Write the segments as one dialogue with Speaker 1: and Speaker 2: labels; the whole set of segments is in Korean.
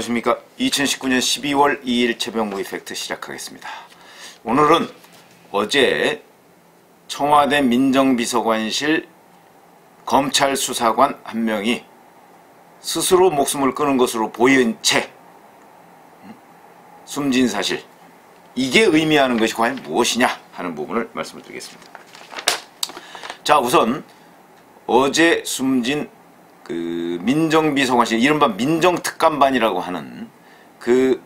Speaker 1: 안녕하십니까. 2019년 12월 2일 최병무 이펙트 시작하겠습니다. 오늘은 어제 청와대 민정비서관실 검찰 수사관 한 명이 스스로 목숨을 끊은 것으로 보인 채 숨진 사실, 이게 의미하는 것이 과연 무엇이냐 하는 부분을 말씀을 드리겠습니다. 자, 우선 어제 숨진 그 민정비서관실, 이른바 민정특감반이라고 하는 그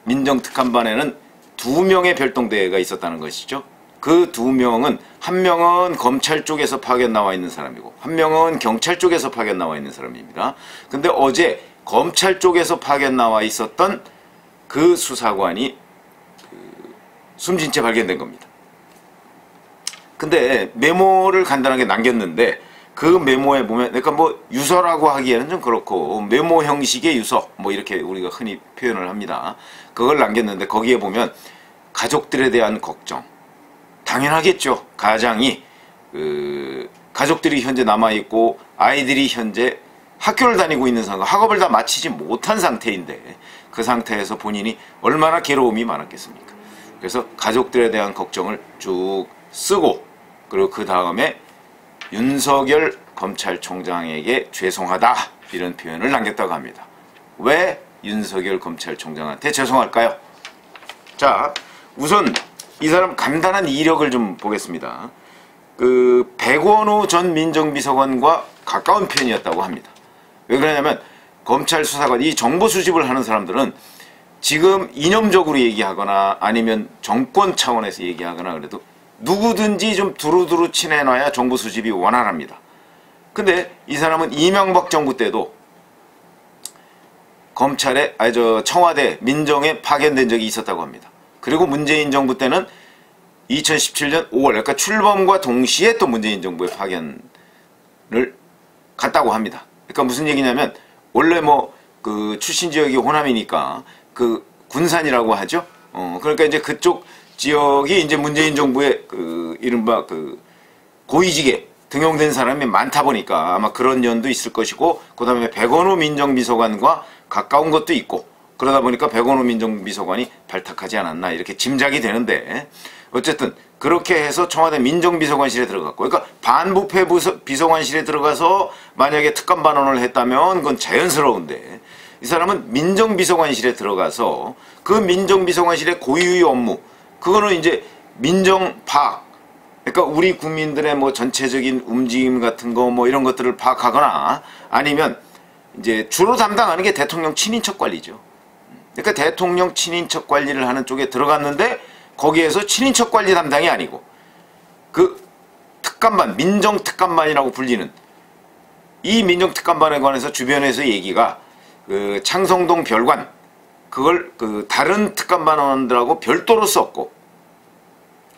Speaker 1: 민정특감반에는 2명의 별동대가 있었다는 것이죠. 그 2명은, 한 명은 검찰 쪽에서 파견 나와 있는 사람이고 한 명은 경찰 쪽에서 파견 나와 있는 사람입니다. 근데 어제 검찰 쪽에서 파견 나와 있었던 그 수사관이 숨진 채 발견된 겁니다. 근데 메모를 간단하게 남겼는데, 그 메모에 보면, 그러니까 뭐 유서라고 하기에는 좀 그렇고 메모 형식의 유서, 뭐 이렇게 우리가 흔히 표현을 합니다. 그걸 남겼는데 거기에 보면 가족들에 대한 걱정, 당연하겠죠. 가장이 가족들이 현재 남아있고 아이들이 현재 학교를 다니고 있는 상황, 학업을 다 마치지 못한 상태인데 그 상태에서 본인이 얼마나 괴로움이 많았겠습니까. 그래서 가족들에 대한 걱정을 쭉 쓰고, 그리고 그 다음에 윤석열 검찰총장에게 죄송하다, 이런 표현을 남겼다고 합니다. 왜 윤석열 검찰총장한테 죄송할까요? 자, 우선 이 사람 간단한 이력을 좀 보겠습니다. 그 백원우 전 민정비서관과 가까운 편이었다고 합니다. 왜 그러냐면 검찰 수사관, 이 정보 수집을 하는 사람들은 지금 이념적으로 얘기하거나 아니면 정권 차원에서 얘기하거나 그래도 누구든지 좀 두루두루 친해놔야 정보 수집이 원활합니다. 근데 이 사람은 이명박 정부 때도 검찰에, 청와대 민정에 파견된 적이 있었다고 합니다. 그리고 문재인 정부 때는 2017년 5월, 그러니까 출범과 동시에 또 문재인 정부에 파견을 갔다고 합니다. 그러니까 무슨 얘기냐면, 원래 뭐 그 출신 지역이 호남이니까 그 군산이라고 하죠. 그러니까 이제 그쪽 지역이 이제 문재인 정부의 그 이른바 그 고위직에 등용된 사람이 많다 보니까 아마 그런 연도 있을 것이고, 그 다음에 백원우 민정비서관과 가까운 것도 있고, 그러다 보니까 백원우 민정비서관이 발탁하지 않았나 이렇게 짐작이 되는데, 어쨌든 그렇게 해서 청와대 민정비서관실에 들어갔고, 그러니까 반부패 비서관실에 들어가서 만약에 특감반원을 했다면 그건 자연스러운데, 이 사람은 민정비서관실에 들어가서 그 민정비서관실의 고유의 업무, 그거는 이제 민정 파악, 그러니까 우리 국민들의 뭐 전체적인 움직임 같은 거 뭐 이런 것들을 파악하거나, 아니면 이제 주로 담당하는 게 대통령 친인척 관리죠. 그러니까 대통령 친인척 관리를 하는 쪽에 들어갔는데, 거기에서 친인척 관리 담당이 아니고 그 특감반, 민정특감반이라고 불리는 이 민정특감반에 관해서 주변에서 얘기가, 그 창성동 별관, 그걸 그 다른 특감반원들하고 별도로 썼고,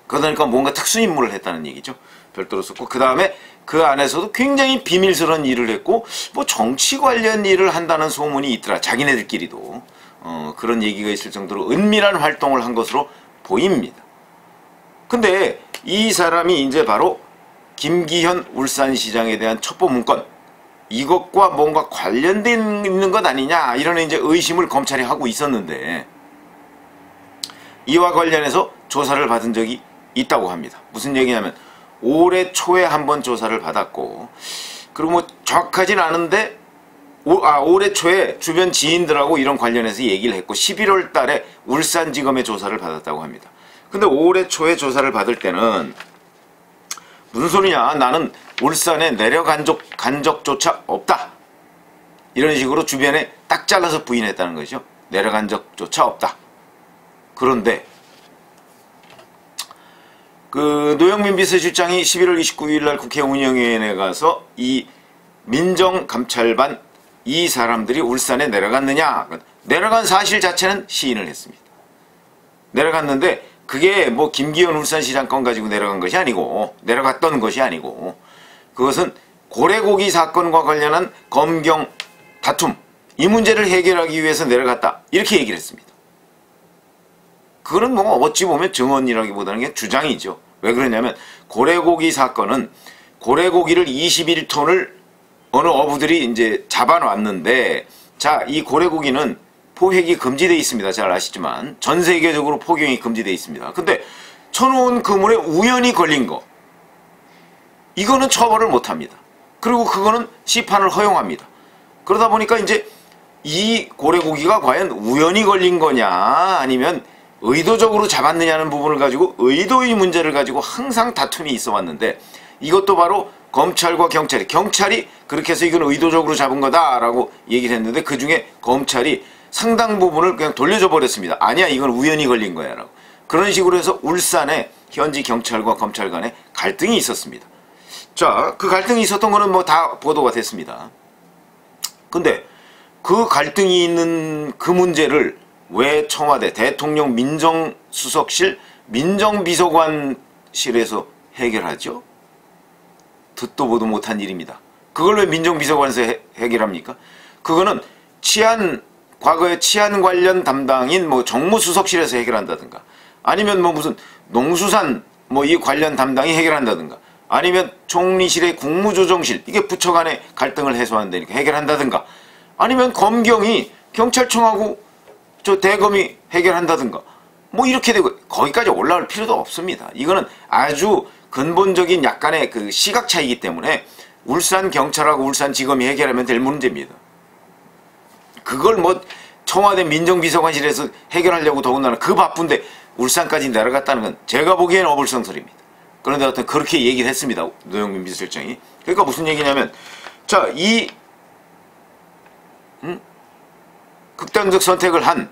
Speaker 1: 그러니까 뭔가 특수임무를 했다는 얘기죠. 별도로 썼고, 그 다음에 그 안에서도 굉장히 비밀스러운 일을 했고, 뭐 정치 관련 일을 한다는 소문이 있더라. 자기네들끼리도 그런 얘기가 있을 정도로 은밀한 활동을 한 것으로 보입니다. 근데 이 사람이 이제 바로 김기현 울산시장에 대한 첩보 문건, 이것과 뭔가 관련된 있는 것 아니냐, 이런 이제 의심을 검찰이 하고 있었는데, 이와 관련해서 조사를 받은 적이 있다고 합니다. 무슨 얘기냐면 올해 초에 한번 조사를 받았고, 그리고 뭐 정확하진 않은데 올해 초에 주변 지인들하고 이런 관련해서 얘기를 했고 11월 달에 울산지검에 조사를 받았다고 합니다. 근데 올해 초에 조사를 받을 때는 무슨 소리냐, 나는 울산에 내려간 적조차 없다, 이런 식으로 주변에 딱 잘라서 부인했다는 거죠. 내려간 적조차 없다. 그런데 그 노영민 비서실장이 11월 29일 날 국회 운영위원회에 가서 이 민정감찰반 이 사람들이 울산에 내려갔느냐, 내려간 사실 자체는 시인을 했습니다. 내려갔는데 그게 뭐 김기현 울산시장 건 가지고 내려간 것이 아니고, 내려갔던 것이 아니고, 그것은 고래고기 사건과 관련한 검경 다툼, 이 문제를 해결하기 위해서 내려갔다, 이렇게 얘기를 했습니다. 그거는 뭐 어찌 보면 증언이라기보다는 그냥 주장이죠. 왜 그러냐면 고래고기 사건은 고래고기를 21톤을 어느 어부들이 이제 잡아놨는데, 자, 이 고래고기는 포획이 금지되어 있습니다. 잘 아시지만 전 세계적으로 포경이 금지되어 있습니다. 근데 쳐놓은 그물에 우연히 걸린 거, 이거는 처벌을 못합니다. 그리고 그거는 시판을 허용합니다. 그러다 보니까 이제 이 고래고기가 과연 우연히 걸린 거냐 아니면 의도적으로 잡았느냐는 부분을 가지고 의도의 문제를 가지고 항상 다툼이 있어 왔는데, 이것도 바로 검찰과 경찰이 그렇게 해서 이건 의도적으로 잡은 거다라고 얘기를 했는데, 그 중에 검찰이 상당 부분을 그냥 돌려줘 버렸습니다. 아니야, 이건 우연히 걸린 거야 라고. 그런 식으로 해서 울산에 현지 경찰과 검찰 간에 갈등이 있었습니다. 자, 그 갈등이 있었던 거는 뭐 다 보도가 됐습니다. 근데 그 갈등이 있는 그 문제를 왜 청와대 대통령 민정수석실 민정비서관실에서 해결하죠? 듣도 보도 못한 일입니다. 그걸 왜 민정비서관에서 해결합니까? 그거는 과거에 치안 관련 담당인 뭐 정무수석실에서 해결한다든가, 아니면 뭐 무슨 농수산 뭐 이 관련 담당이 해결한다든가, 아니면 총리실의 국무조정실, 이게 부처 간의 갈등을 해소한다니까 해결한다든가, 아니면 검경이 경찰청하고 저 대검이 해결한다든가, 뭐 이렇게 되고, 거기까지 올라올 필요도 없습니다. 이거는 아주 근본적인 약간의 그 시각 차이기 때문에 울산 경찰하고 울산 지검이 해결하면 될 문제입니다. 그걸 뭐 청와대 민정비서관실에서 해결하려고 더군다나 그 바쁜데 울산까지 내려갔다는 건 제가 보기에는 어불성설입니다. 그런데 하여튼 그렇게 얘기를 했습니다. 노영민 비서실장이. 그러니까 무슨 얘기냐면, 자, 이 극단적 선택을 한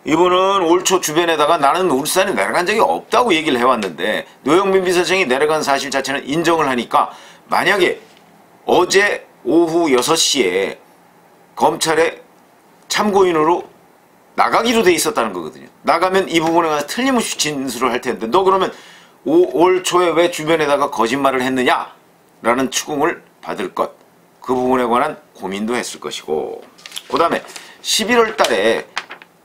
Speaker 1: 이분은 올 초 주변에다가 나는 울산에 내려간 적이 없다고 얘기를 해왔는데, 노영민 비서실장이 내려간 사실 자체는 인정을 하니까, 만약에 어제 오후 6시에 검찰에 참고인으로 나가기로 돼 있었다는 거거든요. 나가면 이 부분에 관해서 틀림없이 진술을 할 텐데, 너 그러면 올 초에 왜 주변에다가 거짓말을 했느냐? 라는 추궁을 받을 것. 그 부분에 관한 고민도 했을 것이고, 그 다음에 11월 달에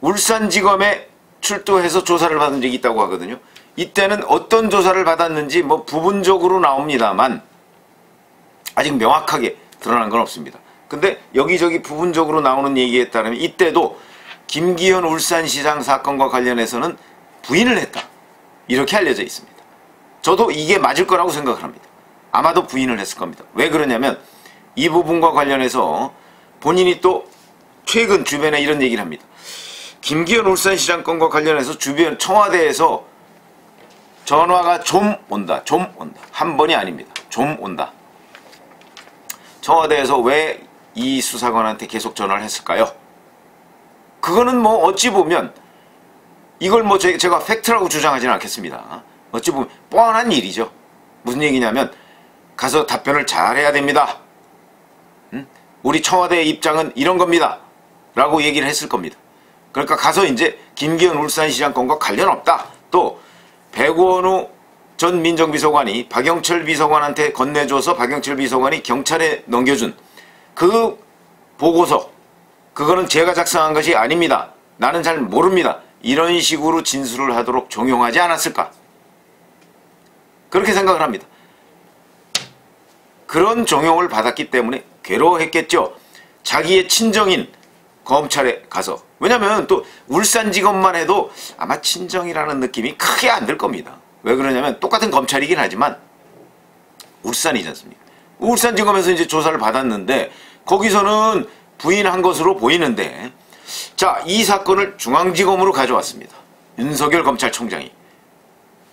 Speaker 1: 울산지검에 출두해서 조사를 받은 적이 있다고 하거든요. 이때는 어떤 조사를 받았는지 뭐 부분적으로 나옵니다만 아직 명확하게 드러난 건 없습니다. 근데 여기저기 부분적으로 나오는 얘기에 따르면 이때도 김기현 울산시장 사건과 관련해서는 부인을 했다, 이렇게 알려져 있습니다. 저도 이게 맞을 거라고 생각을 합니다. 아마도 부인을 했을 겁니다. 왜 그러냐면 이 부분과 관련해서 본인이 또 최근 주변에 이런 얘기를 합니다. 김기현 울산시장 건과 관련해서 주변 청와대에서 전화가 좀 온다. 한 번이 아닙니다. 좀 온다. 청와대에서 왜 이 수사관한테 계속 전화를 했을까요? 그거는 뭐 어찌 보면 이걸 뭐 제가 팩트라고 주장하지는 않겠습니다. 어찌 보면 뻔한 일이죠. 무슨 얘기냐면 가서 답변을 잘해야 됩니다. 우리 청와대의 입장은 이런 겁니다. 라고 얘기를 했을 겁니다. 그러니까 가서 이제 김기현 울산시장 건과 관련 없다. 또 백원우 전 민정비서관이 박영철 비서관한테 건네줘서 박영철 비서관이 경찰에 넘겨준 그 보고서, 그거는 제가 작성한 것이 아닙니다. 나는 잘 모릅니다. 이런 식으로 진술을 하도록 종용하지 않았을까? 그렇게 생각을 합니다. 그런 종용을 받았기 때문에 괴로워했겠죠. 자기의 친정인 검찰에 가서. 왜냐면 또 울산지검만 해도 아마 친정이라는 느낌이 크게 안 들 겁니다. 왜 그러냐면 똑같은 검찰이긴 하지만 울산이지 않습니까? 울산지검에서 이제 조사를 받았는데 거기서는 부인한 것으로 보이는데, 자, 이 사건을 중앙지검으로 가져왔습니다. 윤석열 검찰총장이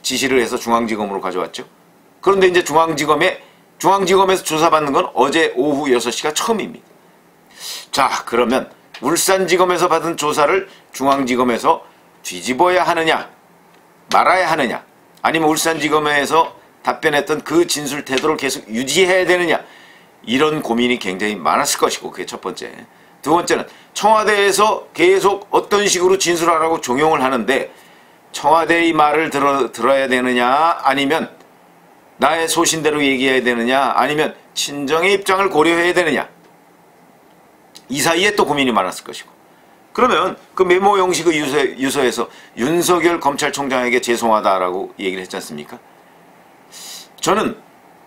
Speaker 1: 지시를 해서 중앙지검으로 가져왔죠. 그런데 이제 중앙지검에서 조사받는 건 어제 오후 6시가 처음입니다. 자, 그러면 울산지검에서 받은 조사를 중앙지검에서 뒤집어야 하느냐 말아야 하느냐, 아니면 울산지검에서 답변했던 그 진술 태도를 계속 유지해야 되느냐, 이런 고민이 굉장히 많았을 것이고, 그게 첫 번째. 두 번째는 청와대에서 계속 어떤 식으로 진술하라고 종용을 하는데 청와대의 말을 들어야 되느냐, 아니면 나의 소신대로 얘기해야 되느냐, 아니면 친정의 입장을 고려해야 되느냐, 이 사이에 또 고민이 많았을 것이고. 그러면 그 메모 형식의 유서에서 윤석열 검찰총장에게 죄송하다라고 얘기를 했지 않습니까? 저는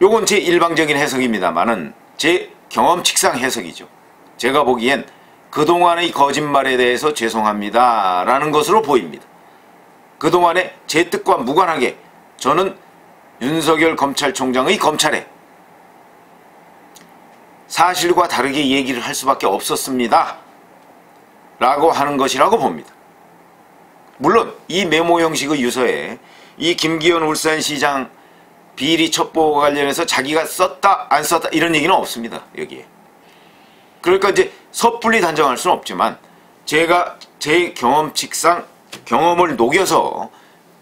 Speaker 1: 요건 제 일방적인 해석입니다만은 제 경험칙상 해석이죠. 제가 보기엔 그동안의 거짓말에 대해서 죄송합니다 라는 것으로 보입니다. 그동안에 제 뜻과 무관하게 저는 윤석열 검찰총장의 검찰에 사실과 다르게 얘기를 할 수밖에 없었습니다 라고 하는 것이라고 봅니다. 물론 이 메모 형식의 유서에 이 김기현 울산시장 비리 첩보와 관련해서 자기가 썼다 안 썼다 이런 얘기는 없습니다. 여기에. 그러니까 이제 섣불리 단정할 수는 없지만 제가 제 경험칙상 경험을 녹여서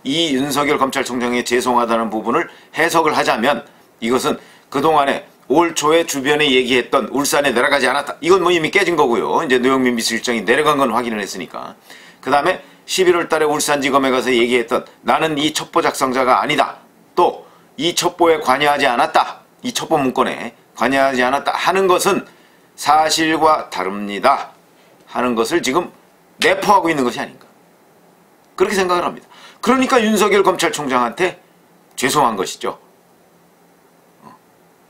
Speaker 1: 이 윤석열 검찰총장에 죄송하다는 부분을 해석을 하자면 이것은 그동안에 올 초에 주변에 얘기했던 울산에 내려가지 않았다. 이건 뭐 이미 깨진 거고요. 이제 노영민 비서실장이 내려간 건 확인을 했으니까. 그 다음에 11월 달에 울산지검에 가서 얘기했던 나는 이 첩보 작성자가 아니다. 또 이 첩보에 관여하지 않았다. 이 첩보 문건에 관여하지 않았다 하는 것은 사실과 다릅니다. 하는 것을 지금 내포하고 있는 것이 아닌가. 그렇게 생각을 합니다. 그러니까 윤석열 검찰총장한테 죄송한 것이죠.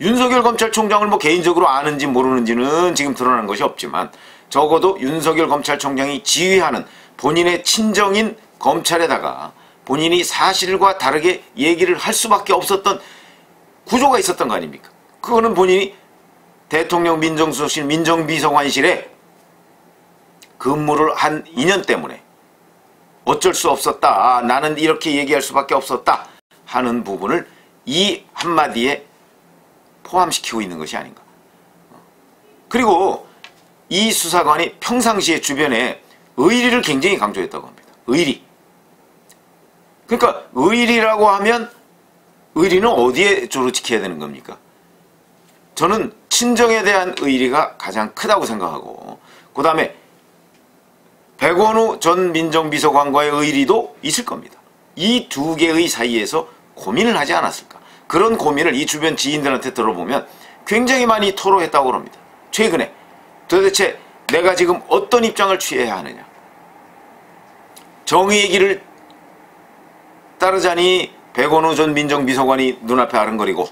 Speaker 1: 윤석열 검찰총장을 뭐 개인적으로 아는지 모르는지는 지금 드러난 것이 없지만 적어도 윤석열 검찰총장이 지휘하는 본인의 친정인 검찰에다가 본인이 사실과 다르게 얘기를 할 수밖에 없었던 구조가 있었던 거 아닙니까? 그거는 본인이 대통령 민정수석실 민정비서관실에 근무를 한 2년 때문에 어쩔 수 없었다. 나는 이렇게 얘기할 수밖에 없었다. 하는 부분을 이 한마디에 포함시키고 있는 것이 아닌가. 그리고 이 수사관이 평상시에 주변에 의리를 굉장히 강조했다고 합니다. 의리. 그러니까 의리라고 하면 의리는 어디에 주로 지켜야 되는 겁니까? 저는 친정에 대한 의리가 가장 크다고 생각하고 그 다음에 백원우 전 민정비서관과의 의리도 있을 겁니다. 이 두 개의 사이에서 고민을 하지 않았을까. 그런 고민을 이 주변 지인들한테 들어보면 굉장히 많이 토로했다고 합니다. 최근에 도대체 내가 지금 어떤 입장을 취해야 하느냐. 정의의 길을 따르자니 백원우 전 민정비서관이 눈앞에 아른거리고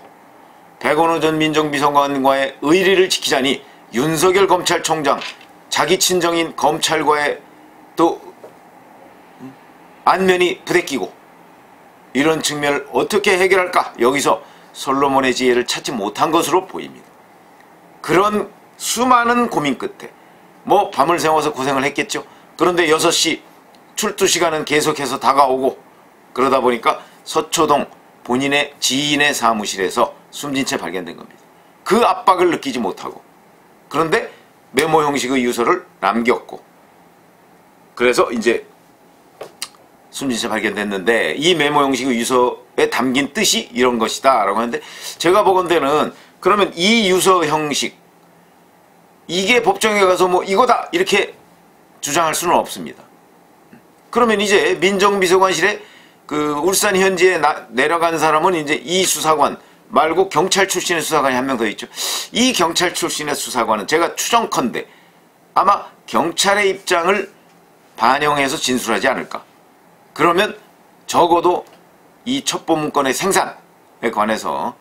Speaker 1: 백원우 전 민정비서관과의 의리를 지키자니 윤석열 검찰총장 자기 친정인 검찰과의 또 안면이 부대끼고 이런 측면을 어떻게 해결할까? 여기서 솔로몬의 지혜를 찾지 못한 것으로 보입니다. 그런 수많은 고민 끝에 뭐 밤을 새워서 고생을 했겠죠. 그런데 6시 출두 시간은 계속해서 다가오고 그러다 보니까 서초동 본인의 지인의 사무실에서 숨진 채 발견된 겁니다. 그 압박을 느끼지 못하고 그런데 메모 형식의 유서를 남겼고 그래서 이제 숨진 채 발견됐는데 이 메모 형식의 유서에 담긴 뜻이 이런 것이다 라고 하는데 제가 보건대는 그러면 이 유서 형식 이게 법정에 가서 뭐 이거다 이렇게 주장할 수는 없습니다. 그러면 이제 민정비서관실에 그 울산 현지에 내려간 사람은 이제 이 수사관 말고 경찰 출신의 수사관이 한 명 더 있죠. 이 경찰 출신의 수사관은 제가 추정컨대 아마 경찰의 입장을 반영해서 진술하지 않을까. 그러면 적어도 이 첩보 문건의 생산에 관해서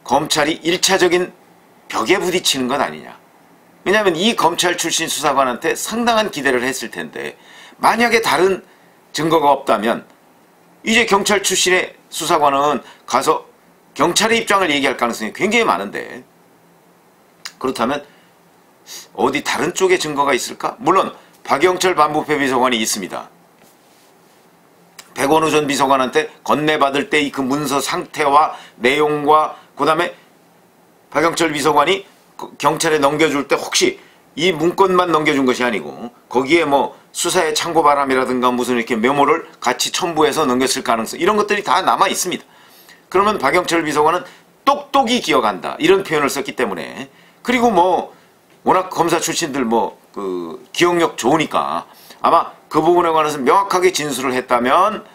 Speaker 1: 검찰이 1차적인 벽에 부딪히는 것 아니냐. 왜냐하면 이 검찰 출신 수사관한테 상당한 기대를 했을 텐데 만약에 다른 증거가 없다면 이제 경찰 출신의 수사관은 가서 경찰의 입장을 얘기할 가능성이 굉장히 많은데 그렇다면 어디 다른 쪽에 증거가 있을까? 물론 박영철 반부패 비서관이 있습니다. 백원우 전 비서관한테 건네받을 때 그 문서 상태와 내용과 그 다음에 박영철 비서관이 경찰에 넘겨줄 때 혹시 이 문건만 넘겨준 것이 아니고 거기에 뭐 수사의 참고 바람이라든가 무슨 이렇게 메모를 같이 첨부해서 넘겼을 가능성 이런 것들이 다 남아 있습니다. 그러면 박영철 비서관은 똑똑히 기억한다 이런 표현을 썼기 때문에 그리고 뭐 워낙 검사 출신들 뭐 그 기억력 좋으니까 아마 그 부분에 관해서 명확하게 진술을 했다면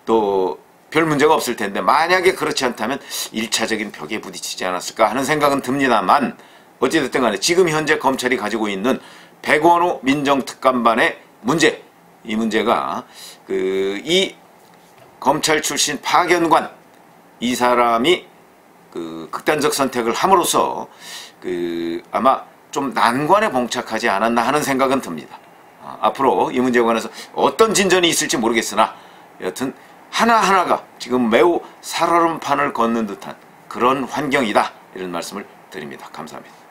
Speaker 1: 또 별 문제가 없을 텐데 만약에 그렇지 않다면 1차적인 벽에 부딪히지 않았을까 하는 생각은 듭니다만 어찌됐든 간에 지금 현재 검찰이 가지고 있는 백원우 민정특감반의 문제 이 문제가 이 검찰 출신 파견관 이 사람이 극단적 선택을 함으로써 아마 좀 난관에 봉착하지 않았나 하는 생각은 듭니다. 앞으로 이 문제에 관해서 어떤 진전이 있을지 모르겠으나 여튼 하나하나가 지금 매우 살얼음판을 걷는 듯한 그런 환경이다, 이런 말씀을 드립니다. 감사합니다.